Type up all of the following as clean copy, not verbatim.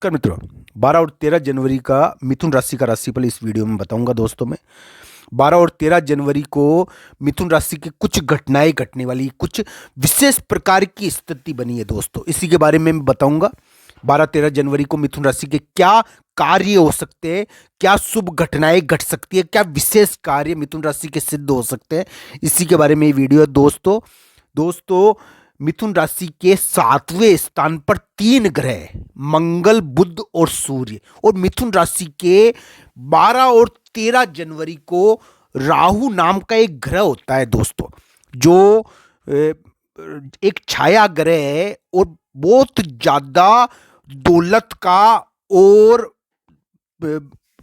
नमस्कार मित्रों। 12 और 13 जनवरी का मिथुन राशि का राशिफल इस वीडियो में बताऊंगा दोस्तों। मैं 12 और 13 जनवरी को मिथुन राशि की कुछ घटनाएं घटने वाली, कुछ विशेष प्रकार की स्थिति बनी है दोस्तों, इसी के बारे में मैं बताऊंगा। 12-13 जनवरी को मिथुन राशि के क्या कार्य हो सकते हैं, क्या शुभ घटनाएं घट सकती है, क्या विशेष कार्य मिथुन राशि के सिद्ध हो सकते हैं, इसी के बारे में ये वीडियो है दोस्तों। मिथुन राशि के 7वें स्थान पर 3 ग्रह, मंगल, बुध और सूर्य, और मिथुन राशि के 12 और 13 जनवरी को राहु नाम का एक ग्रह होता है दोस्तों, जो एक छाया ग्रह है और बहुत ज्यादा दौलत का और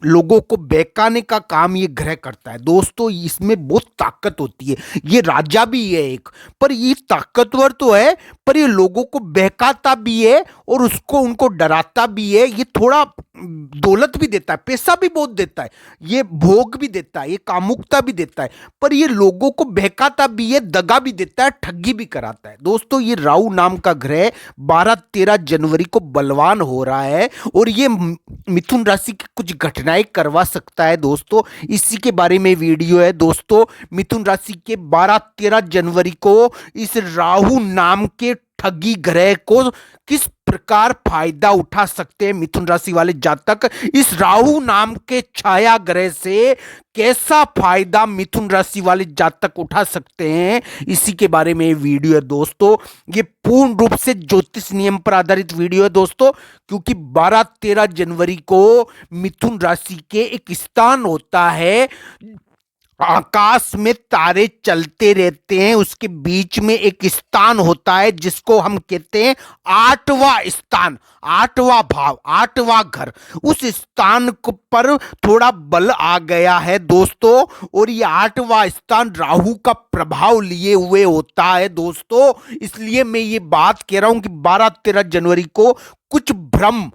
लोगों को बहकाने का काम ये ग्रह करता है दोस्तों। इसमें बहुत ताकत होती है, ये राजा भी है एक, पर ये ताकतवर तो है, पर ये लोगों को बहकाता भी है और उनको डराता भी है। ये थोड़ा दौलत भी देता है, पैसा भी बहुत देता है, ये भोग भी देता है, ये कामुकता भी देता है, पर ये लोगों को बहकाता भी है, दगा भी देता है, ठगी भी कराता है दोस्तों। ये राहु नाम का ग्रह 12-13 जनवरी को बलवान हो रहा है और ये मिथुन राशि की कुछ घटनाएं करवा सकता है दोस्तों, इसी के बारे में वीडियो है दोस्तों। मिथुन राशि के 12-13 जनवरी को इस राहु नाम के ठगी ग्रह को किस प्रकार फायदा उठा सकते हैं मिथुन राशि वाले जातक, इस राहु नाम के छाया ग्रह से कैसा फायदा मिथुन राशि वाले जातक उठा सकते हैं, इसी के बारे में वीडियो है दोस्तों। ये पूर्ण रूप से ज्योतिष नियम पर आधारित वीडियो है दोस्तों, क्योंकि 12-13 जनवरी को मिथुन राशि के एक स्थान होता है, आकाश में तारे चलते रहते हैं, उसके बीच में एक स्थान होता है जिसको हम कहते हैं 8वां स्थान, 8वां भाव, 8वां घर। उस स्थान पर थोड़ा बल आ गया है दोस्तों, और ये 8वां स्थान राहु का प्रभाव लिए हुए होता है दोस्तों। इसलिए मैं ये बात कह रहा हूं कि 12-13 जनवरी को कुछ भ्रम,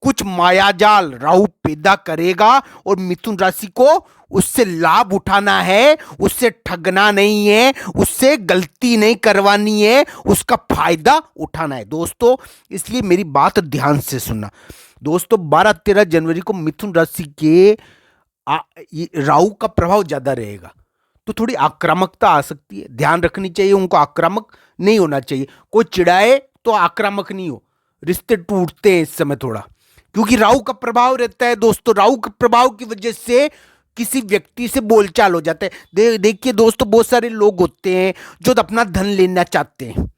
कुछ मायाजाल राहु पैदा करेगा और मिथुन राशि को उससे लाभ उठाना है, उससे ठगना नहीं है, उससे गलती नहीं करवानी है, उसका फायदा उठाना है दोस्तों। इसलिए मेरी बात ध्यान से सुनना दोस्तों। 12-13 जनवरी को मिथुन राशि के राहु का प्रभाव ज्यादा रहेगा, तो थोड़ी आक्रामकता आ सकती है, ध्यान रखनी चाहिए। उनको आक्रामक नहीं होना चाहिए, कोई चिढ़ाए तो आक्रामक नहीं हो, रिश्ते टूटते हैं इस समय थोड़ा, क्योंकि राहु का प्रभाव रहता है दोस्तों। राहु के प्रभाव की वजह से किसी व्यक्ति से बोलचाल हो जाता है। देखिए दोस्तों, बहुत सारे लोग होते हैं जो अपना धन लेना चाहते हैं,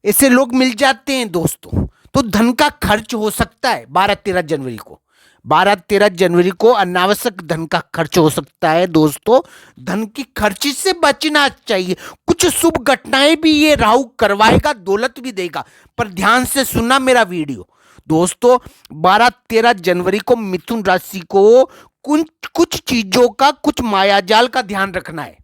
ऐसे लोग मिल जाते हैं दोस्तों, तो धन का खर्च हो सकता है 12-13 जनवरी को। 12-13 जनवरी को अनावश्यक धन का खर्च हो सकता है दोस्तों। धन की खर्च से बचना चाहिए। कुछ शुभ घटनाएं भी ये राहु करवाएगा, दौलत भी देगा, पर ध्यान से सुनना मेरा वीडियो दोस्तों। 12-13 जनवरी को मिथुन राशि को कुछ चीजों का, कुछ मायाजाल का ध्यान रखना है।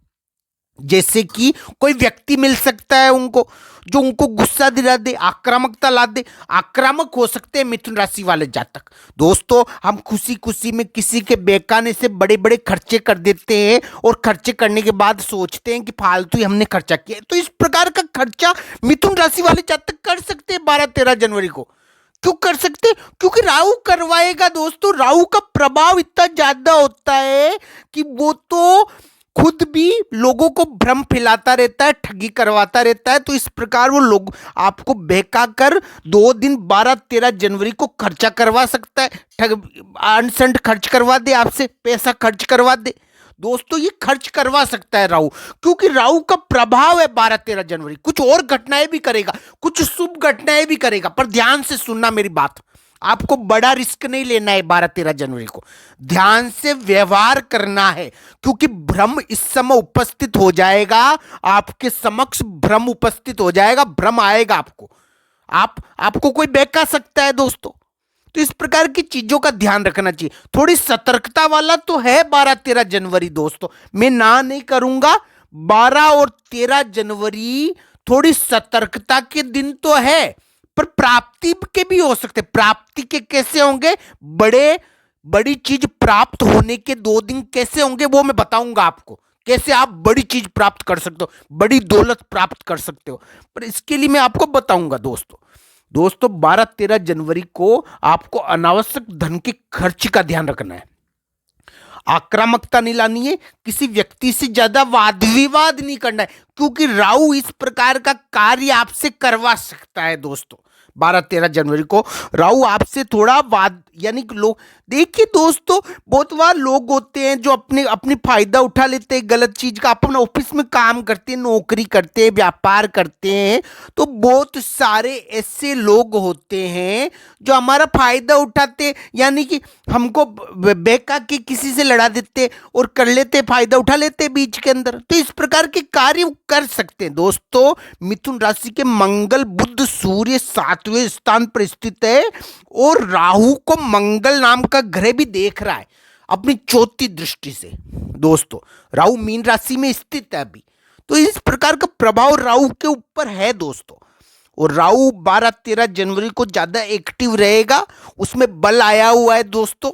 जैसे कि कोई व्यक्ति मिल सकता है उनको, जो उनको गुस्सा दिला दे, आक्रामकता ला दे। आक्रामक हो सकते हैं मिथुन राशि वाले जातक दोस्तों। हम खुशी खुशी में किसी के बेकाने से बड़े बड़े खर्चे कर देते हैं और खर्चे करने के बाद सोचते हैं कि फालतू ही हमने खर्चा किया। तो इस प्रकार का खर्चा मिथुन राशि वाले जातक कर सकते हैं 12-13 जनवरी को। क्यों कर सकते? क्योंकि राहु करवाएगा दोस्तों। राहु का प्रभाव इतना ज्यादा होता है कि वो तो खुद भी लोगों को भ्रम फैलाता रहता है, ठगी करवाता रहता है। तो इस प्रकार वो लोग आपको बहका कर 2 दिन 12-13 जनवरी को खर्चा करवा सकता है, अनसंट खर्च करवा दे, आपसे पैसा खर्च करवा दे दोस्तों। ये खर्च करवा सकता है राहु, क्योंकि राहु का प्रभाव है 12-13 जनवरी। कुछ और घटनाएं भी करेगा, कुछ शुभ घटनाएं भी करेगा, पर ध्यान से सुनना मेरी बात। आपको बड़ा रिस्क नहीं लेना है 12-13 जनवरी को, ध्यान से व्यवहार करना है, क्योंकि भ्रम इस समय उपस्थित हो जाएगा, आपके समक्ष भ्रम उपस्थित हो जाएगा, भ्रम आएगा आपको, आपको कोई बहका सकता है दोस्तों। तो इस प्रकार की चीजों का ध्यान रखना चाहिए। थोड़ी सतर्कता वाला तो है 12-13 जनवरी दोस्तों, मैं ना नहीं करूंगा। 12 और 13 जनवरी थोड़ी सतर्कता के दिन तो है, पर प्राप्ति के भी हो सकते। प्राप्ति के कैसे होंगे? बड़ी चीज प्राप्त होने के 2 दिन कैसे होंगे वो मैं बताऊंगा आपको, कैसे आप बड़ी चीज प्राप्त कर सकते हो, बड़ी दौलत प्राप्त कर सकते हो। पर इसके लिए मैं आपको बताऊंगा दोस्तों। दोस्तों 12-13 जनवरी को आपको अनावश्यक धन के खर्च का ध्यान रखना है, आक्रामकता नहीं लानी है, किसी व्यक्ति से ज्यादा वाद विवाद नहीं करना है, क्योंकि राहु इस प्रकार का कार्य आपसे करवा सकता है। दोस्तों 12-13 जनवरी को राहु आपसे थोड़ा वाद, यानी कि लोग, देखिए दोस्तों, बहुत बार लोग होते हैं जो अपनी फायदा उठा लेते हैं गलत चीज का। अपन ऑफिस में काम करते हैं, नौकरी करते हैं, व्यापार करते हैं, तो बहुत सारे ऐसे लोग होते हैं जो हमारा फायदा उठाते हैं, यानी कि हमको बेका के किसी से लड़ा देते और कर लेते, फायदा उठा लेते बीच के अंदर। तो इस प्रकार के कार्य कर सकते हैं। दोस्तों मिथुन राशि के मंगल बुध सूर्य 7वें स्थान पर स्थित है और राहु को मंगल नाम का ग्रह भी देख रहा है अपनी चौथी दृष्टि से। दोस्तों राहु मीन राशि में स्थित है अभी, तो इस प्रकार का प्रभाव राहु के ऊपर है दोस्तों। और राहु 12-13 जनवरी को ज्यादा एक्टिव रहेगा, उसमें बल आया हुआ है दोस्तों।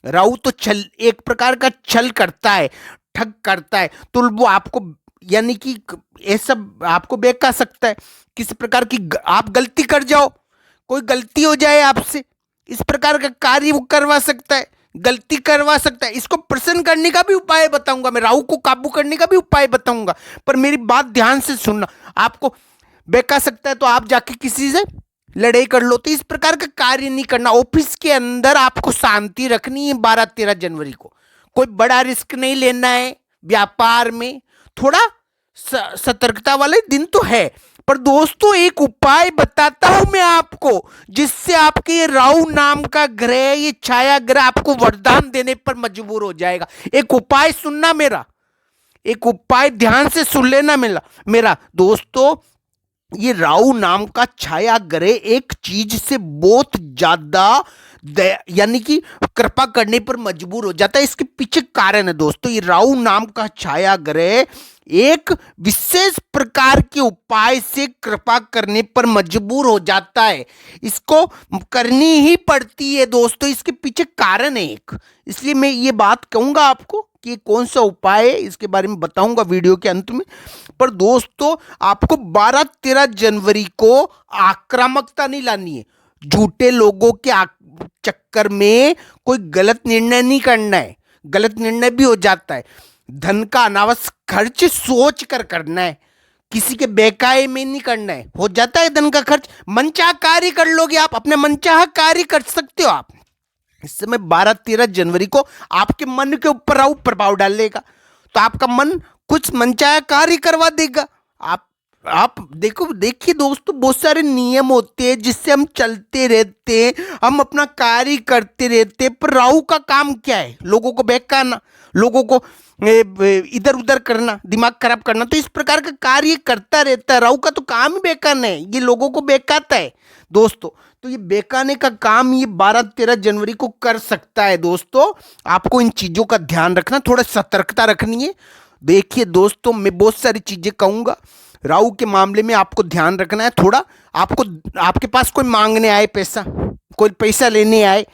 राहु तो छल, एक प्रकार का छल करता है, ठग करता है, तो वो आपको, यानी कि ये सब आपको बेका सकता है। किसी प्रकार की आप गलती कर जाओ, कोई गलती हो जाए आपसे, इस प्रकार का कार्य वो करवा सकता है, गलती करवा सकता है। इसको प्रसन्न करने का भी उपाय बताऊंगा मैं, राहु को काबू करने का भी उपाय बताऊंगा, पर मेरी बात ध्यान से सुनना। आपको बेका सकता है तो आप जाके किसी से लड़ाई कर लो, तो इस प्रकार का कार्य नहीं करना। ऑफिस के अंदर आपको शांति रखनी है 12-13 जनवरी को, कोई बड़ा रिस्क नहीं लेना है। व्यापार में थोड़ा सतर्कता वाले दिन तो है, पर दोस्तों एक उपाय बताता हूं मैं आपको, जिससे आपके ये राहु नाम का ग्रह, ये छाया ग्रह आपको वरदान देने पर मजबूर हो जाएगा। एक उपाय सुनना मेरा, एक उपाय ध्यान से सुन लेना मेरा दोस्तों। ये राहु नाम का छाया ग्रह एक चीज से बहुत ज्यादा यानी कि कृपा करने पर मजबूर हो जाता है। इसके पीछे कारण है दोस्तों, ये राहु नाम का छाया ग्रह एक विशेष प्रकार के उपाय से कृपा करने पर मजबूर हो जाता है। इसको करनी ही पड़ती है दोस्तों, इसके पीछे कारण है एक, इसलिए मैं ये बात कहूंगा आपको कि कौन सा उपाय है, इसके बारे में बताऊंगा वीडियो के अंत में। पर दोस्तों आपको 12-13 जनवरी को आक्रामकता नहीं लानी है, झूठे लोगों के चक्कर में कोई गलत निर्णय नहीं करना है, गलत निर्णय भी हो जाता है। धन का अनावश्यक खर्च सोच कर करना है, किसी के बेकाये में नहीं करना है। हो जाता है धन का खर्च, मनचाह कार्य कर लोगे आप, अपने मनचाह कार्य कर सकते हो आप। इस समय 12-13 जनवरी को आपके मन के ऊपर राहु प्रभाव डालेगा, तो आपका मन कुछ मनचाहा कार्य करवा देगा। आप देखिए दोस्तों, बहुत सारे नियम होते हैं जिससे हम चलते रहते हैं, हम अपना कार्य करते रहते हैं, पर राहु का काम क्या है? लोगों को बहकाना, लोगों को इधर उधर करना, दिमाग खराब करना। तो इस प्रकार का कार्य करता रहता है। राहु का तो काम ही बेकाना है, ये लोगों को बेकाता है दोस्तों। तो ये बेकाने का काम ये 12-13 जनवरी को कर सकता है दोस्तों। आपको इन चीजों का ध्यान रखना, थोड़ा सतर्कता रखनी है। देखिए दोस्तों, मैं बहुत सारी चीजें कहूंगा, राहु के मामले में आपको ध्यान रखना है थोड़ा। आपको, आपके पास कोई मांगने आए पैसा, कोई पैसा लेने आए,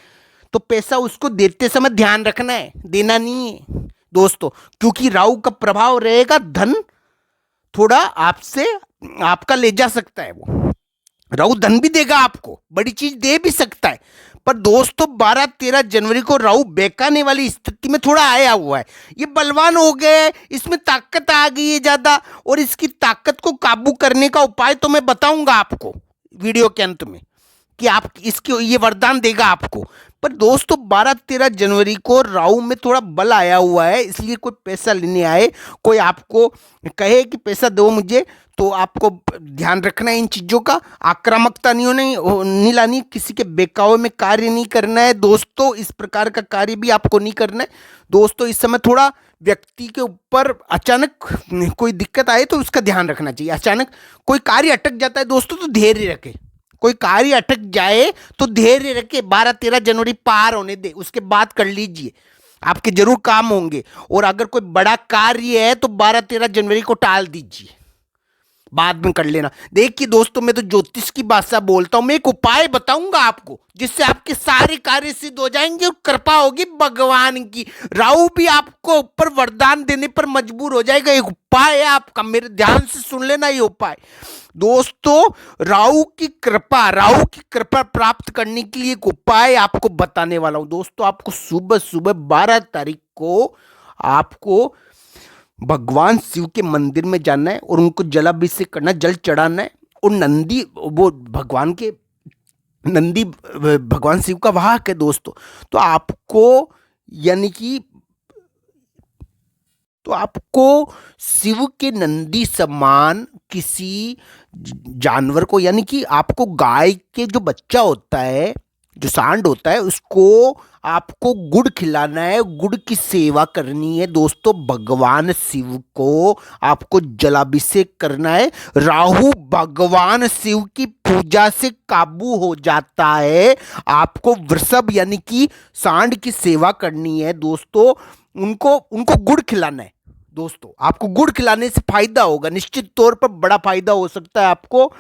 तो पैसा उसको देते समय ध्यान रखना है, देना नहीं है दोस्तों, क्योंकि राहु का प्रभाव रहेगा, धन थोड़ा आपसे आपका ले जा सकता है। वो राहु धन भी देगा आपको, बड़ी चीज दे भी सकता है, पर दोस्तों 12-13 जनवरी को राहु बेकाने वाली स्थिति में थोड़ा आया हुआ है। ये बलवान हो गए, इसमें ताकत आ गई है ज्यादा, और इसकी ताकत को काबू करने का उपाय तो मैं बताऊंगा आपको वीडियो के अंत में, कि आप इसके ये वरदान देगा आपको। पर दोस्तों 12-13 जनवरी को राहु में थोड़ा बल आया हुआ है, इसलिए कोई पैसा लेने आए, कोई आपको कहे कि पैसा दो मुझे, तो आपको ध्यान रखना है इन चीजों का। आक्रामकता नहीं लानी, किसी के बेकावे में कार्य नहीं करना है दोस्तों। इस प्रकार का कार्य भी आपको नहीं करना है दोस्तों। इस समय थोड़ा व्यक्ति के ऊपर अचानक कोई दिक्कत आए तो उसका ध्यान रखना चाहिए। अचानक कोई कार्य अटक जाता है दोस्तों, तो धैर्य रखें। कोई कार्य अटक जाए तो धैर्य रखे, 12-13 जनवरी पार होने दे, उसके बाद कर लीजिए, आपके जरूर काम होंगे। और अगर कोई बड़ा कार्य है तो 12-13 जनवरी को टाल दीजिए। बाद में कर लेना। देखिए दोस्तों, मैं तो ज्योतिष की भाषा बोलता हूं। मैं एक उपाय बताऊंगा आपको जिससे आपके सारे कार्य सिद्ध हो जाएंगे और कृपा होगी भगवान की। राहु भी आपको ऊपर वरदान देने पर मजबूर हो जाएगा। एक उपाय है आपका, मेरे ध्यान से सुन लेना ये उपाय दोस्तों। राहु की कृपा प्राप्त करने के लिए एक उपाय आपको बताने वाला हूं दोस्तों। आपको सुबह सुबह 12 तारीख को आपको भगवान शिव के मंदिर में जाना है और उनको जलाभिषेक करना, जल चढ़ाना है। और नंदी भगवान शिव का वाहक है दोस्तों। तो आपको यानी कि तो आपको शिव के नंदी समान किसी जानवर को, यानी कि आपको गाय के जो बच्चा होता है, जो सांड होता है, उसको आपको गुड़ खिलाना है, गुड़ की सेवा करनी है दोस्तों। भगवान शिव को आपको जलाभिषेक करना है। राहु भगवान शिव की पूजा से काबू हो जाता है। आपको वृषभ यानी कि सांड की सेवा करनी है दोस्तों। उनको गुड़ खिलाना है दोस्तों। आपको गुड़ खिलाने से फायदा होगा, निश्चित तौर पर बड़ा फायदा हो सकता है आपको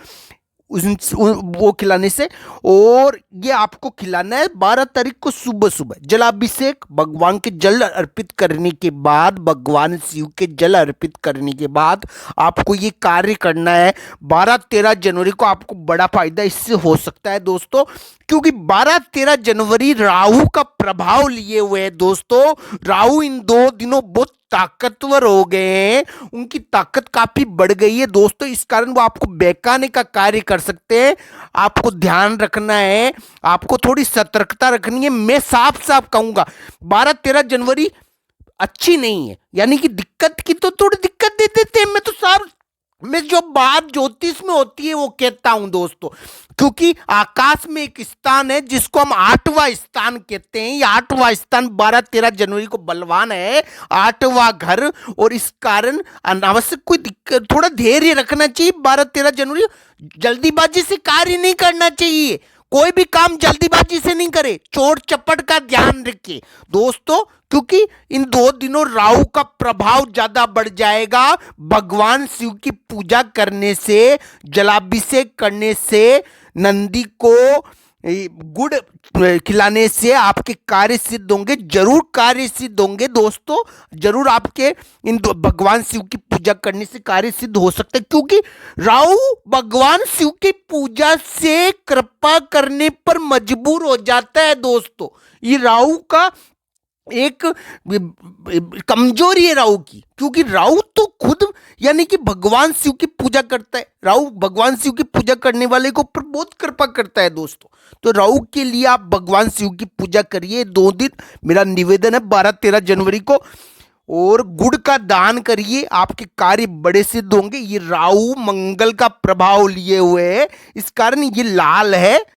वो खिलाने से। और ये आपको खिलाना है 12 तारीख को सुबह सुबह। जलाभिषेक भगवान के जल अर्पित करने के बाद, भगवान शिव के जल अर्पित करने के बाद आपको ये कार्य करना है। 12-13 जनवरी को आपको बड़ा फायदा इससे हो सकता है दोस्तों, क्योंकि 12-13 जनवरी राहु का प्रभाव लिए हुए है दोस्तों। राहु इन 2 दिनों बहुत ताकतवर हो गए हैं, उनकी ताकत काफी बढ़ गई है दोस्तों। इस कारण वो आपको बहकाने का कार्य कर सकते हैं। आपको ध्यान रखना है, आपको थोड़ी सतर्कता रखनी है। मैं साफ साफ कहूंगा 12-13 जनवरी अच्छी नहीं है, यानी कि दिक्कत की तो थोड़ी दिक्कत दे देते हैं। मैं जो बात ज्योतिष में होती है वो कहता हूं दोस्तों, क्योंकि आकाश में एक स्थान है जिसको हम 8वां स्थान कहते हैं। ये 8वां स्थान 12-13 जनवरी को बलवान है, 8वां घर। और इस कारण अनावश्यक कोई दिक्कत, थोड़ा धैर्य रखना चाहिए। 12-13 जनवरी जल्दीबाजी से कार्य नहीं करना चाहिए। कोई भी काम जल्दीबाजी से नहीं करे, चोट चपट का ध्यान रखिए दोस्तों, क्योंकि इन 2 दिनों राहु का प्रभाव ज्यादा बढ़ जाएगा। भगवान शिव की पूजा करने से, जलाभिषेक करने से, नंदी को गुड़ खिलाने से आपके कार्य सिद्ध होंगे, जरूर कार्य सिद्ध होंगे दोस्तों। जरूर आपके भगवान शिव की पूजा करने से कार्य सिद्ध हो सकता है, क्योंकि राहु भगवान शिव की पूजा से कृपा करने पर मजबूर हो जाता है दोस्तों। ये राहु का एक कमजोरी है राहु की, क्योंकि राहु तो खुद यानी कि भगवान शिव की पूजा करता है। राहु भगवान शिव की पूजा करने वाले को ऊपर बहुत कृपा करता है दोस्तों। तो राहु के लिए आप भगवान शिव की पूजा करिए 2 दिन, मेरा निवेदन है 12-13 जनवरी को। और गुड़ का दान करिए, आपके कार्य बड़े सिद्ध होंगे। ये राहु मंगल का प्रभाव लिए हुए है, इस कारण ये लाल है।